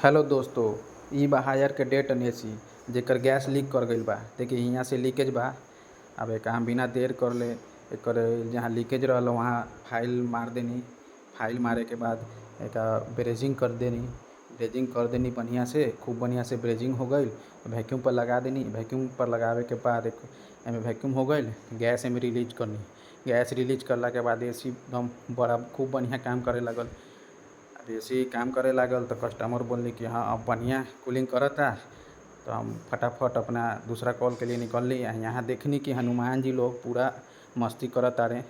Hello दोस्तों। इ बा हायर के डेटन एसी जेकर गैस लीक कर गईल बा। देखिए हियां से लीकेज बा। अब एक हम बिना देर करले एकर जहाँ लीकेज रहल वहाँ फाइल मार देनी। फाइल मारे के बाद एका ब्रेजिंग कर देनी। ब्रेजिंग कर देनी बढ़िया से, खूब बढ़िया से ब्रेजिंग हो गईल। वैक्यूम पर लगा देनी। वैक्यूम पर लगावे के बाद एमे वैक्यूम हो गईल, गैस एमे रिलीज करनी। गैस रिलीज करला के बाद एसी एकदम बड़ा खूब बढ़िया काम करे लागल। अब एसी काम करे लागल तो कस्टमर बोलनी कि हाँ अब बढ़िया कूलिंग करता। तो हम फटाफट अपना दूसरा कॉल के लिए निकलली। यहाँ देखनी कि हनुमान जी लोग पूरा मस्ती करत तारे।